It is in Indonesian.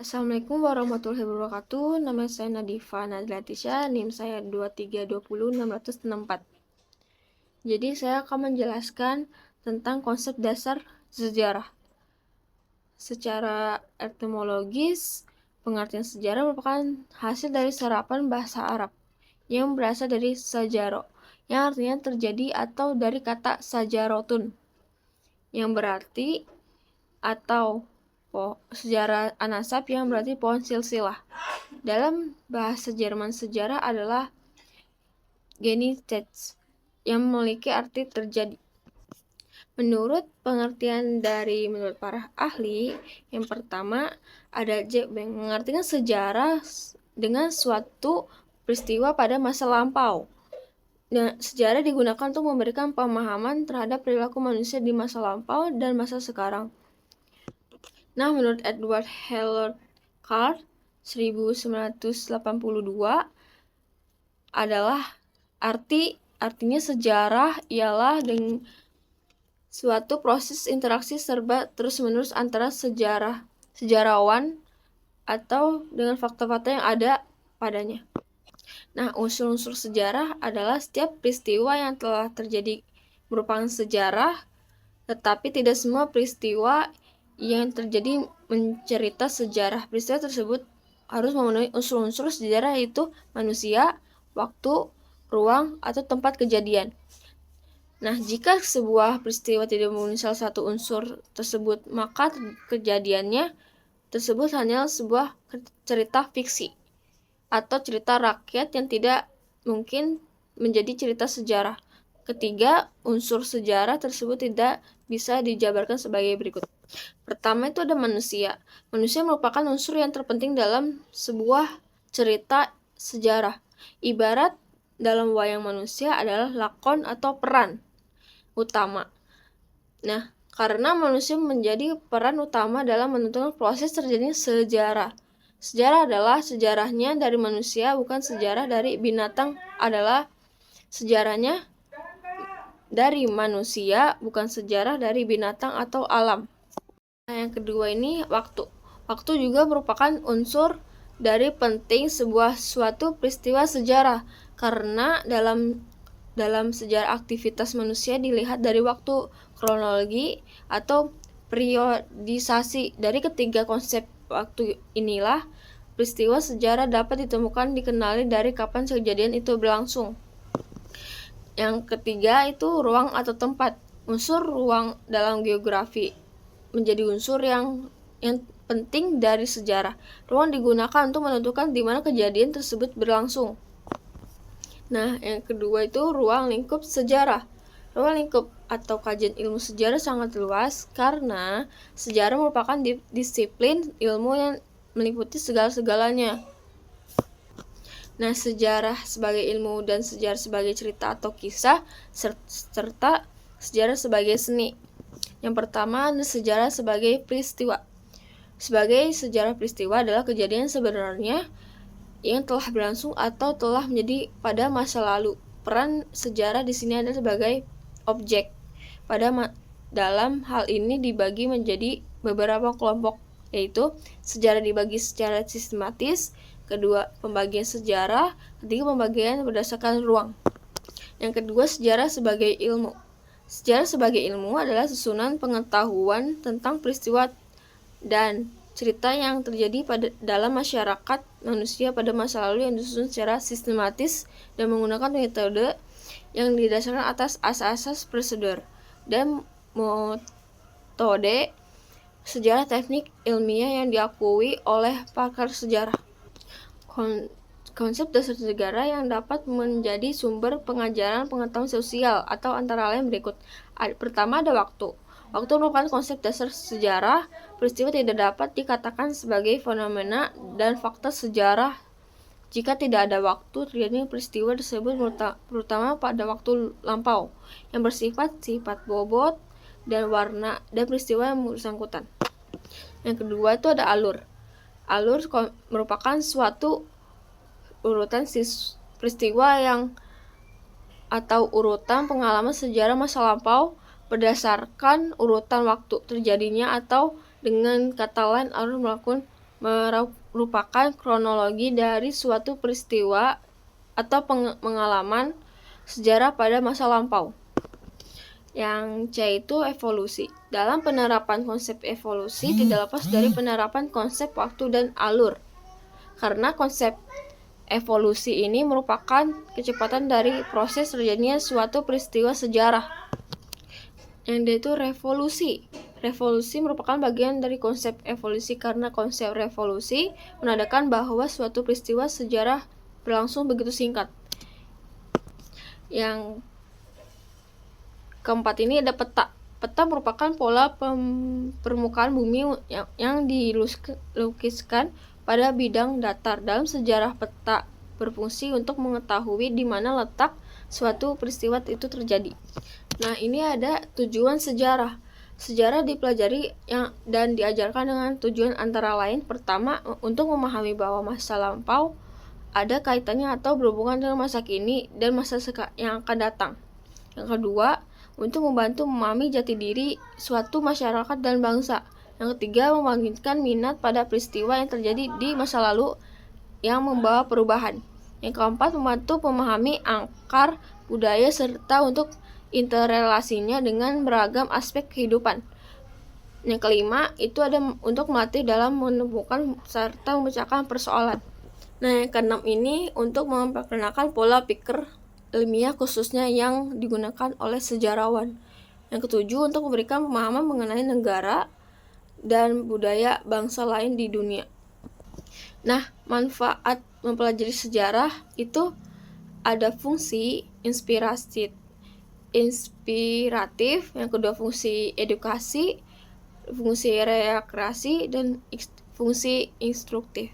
Assalamualaikum warahmatullahi wabarakatuh. Nama saya Nadifa Nazlatisha, NIM saya 2320664. Jadi saya akan menjelaskan tentang konsep dasar sejarah. Secara etimologis, pengertian sejarah merupakan hasil dari serapan bahasa Arab yang berasal dari sajaro, yang artinya terjadi, atau dari kata sajarotun, yang berarti atau sejarah anasab, yang berarti pohon silsilah. Dalam bahasa Jerman, sejarah adalah Genesis, yang memiliki arti terjadi. Menurut para ahli, yang pertama ada Beng, mengartikan sejarah dengan suatu peristiwa pada masa lampau. Nah, sejarah digunakan untuk memberikan pemahaman terhadap perilaku manusia di masa lampau dan masa sekarang. Nah, menurut Edward Howard Carr 1982 adalah artinya sejarah ialah dengan suatu proses interaksi serba terus-menerus antara sejarawan atau dengan fakta-fakta yang ada padanya. Nah, unsur-unsur sejarah adalah setiap peristiwa yang telah terjadi merupakan sejarah, tetapi tidak semua peristiwa yang terjadi mencerita sejarah. Peristiwa tersebut harus memenuhi unsur-unsur sejarah, yaitu manusia, waktu, ruang, atau tempat kejadian. Nah, jika sebuah peristiwa tidak memenuhi salah satu unsur tersebut, maka kejadiannya tersebut hanyalah sebuah cerita fiksi atau cerita rakyat yang tidak mungkin menjadi cerita sejarah. Ketiga, unsur sejarah tersebut tidak bisa dijabarkan sebagai berikut. Pertama itu ada manusia. Manusia merupakan unsur yang terpenting dalam sebuah cerita sejarah. Ibarat dalam wayang, manusia adalah lakon atau peran utama. Nah, karena manusia menjadi peran utama dalam menentukan proses terjadinya sejarah. Sejarah adalah sejarahnya dari manusia, bukan sejarah dari binatang adalah sejarahnya dari manusia, bukan sejarah dari binatang atau alam. Nah, yang kedua ini waktu. Waktu juga merupakan unsur dari penting suatu peristiwa sejarah, karena dalam sejarah aktivitas manusia dilihat dari waktu, kronologi, atau periodisasi. Dari ketiga konsep waktu inilah peristiwa sejarah dapat ditemukan dikenali dari kapan kejadian itu berlangsung. Yang ketiga itu ruang atau tempat. Unsur ruang dalam geografi menjadi unsur yang penting dari sejarah. Ruang digunakan untuk menentukan di mana kejadian tersebut berlangsung. Nah, yang kedua itu ruang lingkup sejarah. Ruang lingkup atau kajian ilmu sejarah sangat luas karena sejarah merupakan disiplin ilmu yang meliputi segala-segalanya. Nah, sejarah sebagai ilmu dan sejarah sebagai cerita atau kisah, serta sejarah sebagai seni. Yang pertama, sejarah sebagai peristiwa. Sebagai sejarah peristiwa adalah kejadian sebenarnya yang telah berlangsung atau telah menjadi pada masa lalu. Peran sejarah di sini adalah sebagai objek. Dalam hal ini dibagi menjadi beberapa kelompok, yaitu sejarah dibagi secara sistematis, kedua pembagian sejarah, ketiga pembagian berdasarkan ruang. Yang kedua, sejarah sebagai ilmu. Sejarah sebagai ilmu adalah susunan pengetahuan tentang peristiwa dan cerita yang terjadi dalam masyarakat manusia pada masa lalu yang disusun secara sistematis dan menggunakan metode yang didasarkan atas asas-asas prosedur dan metode sejarah teknik ilmiah yang diakui oleh pakar sejarah. Konsep dasar sejarah yang dapat menjadi sumber pengajaran pengetahuan sosial atau antara lain berikut. Pertama ada waktu. Waktu merupakan konsep dasar sejarah. Peristiwa tidak dapat dikatakan sebagai fenomena dan fakta sejarah jika tidak ada waktu terjadinya peristiwa tersebut, terutama pada waktu lampau yang bersifat bobot dan warna dan peristiwa yang bersangkutan. Yang kedua itu ada alur. Alur merupakan suatu urutan peristiwa atau urutan pengalaman sejarah masa lampau berdasarkan urutan waktu terjadinya, atau dengan kata lain alur melakukan merupakan kronologi dari suatu peristiwa atau pengalaman sejarah pada masa lampau. Yang C itu evolusi. Dalam penerapan konsep evolusi tidak lepas dari penerapan konsep waktu dan alur. Karena konsep evolusi ini merupakan kecepatan dari proses terjadinya suatu peristiwa sejarah. Yang D itu revolusi. Revolusi merupakan bagian dari konsep evolusi karena konsep revolusi menandakan bahwa suatu peristiwa sejarah berlangsung begitu singkat. Yang keempat ini ada peta. Peta merupakan pola permukaan bumi yang dilukiskan pada bidang datar. Dalam sejarah, peta berfungsi untuk mengetahui di mana letak suatu peristiwa itu terjadi. Nah, ini ada tujuan sejarah. Sejarah dipelajari dan diajarkan dengan tujuan antara lain: pertama, untuk memahami bahwa masa lampau ada kaitannya atau berhubungan dengan masa kini dan masa yang akan datang. Yang kedua, untuk membantu memahami jati diri suatu masyarakat dan bangsa. Yang ketiga, membangkitkan minat pada peristiwa yang terjadi di masa lalu yang membawa perubahan. Yang keempat, membantu memahami akar budaya serta untuk interrelasinya dengan beragam aspek kehidupan. Yang kelima, itu ada untuk melatih dalam menemukan serta memecahkan persoalan. Nah, yang keenam ini untuk memperkenalkan pola pikir ilmiah khususnya yang digunakan oleh sejarawan. Yang ketujuh, untuk memberikan pemahaman mengenai negara dan budaya bangsa lain di dunia. Nah, manfaat mempelajari sejarah itu ada fungsi inspiratif, yang kedua fungsi edukasi, fungsi rekreasi, dan fungsi instruktif.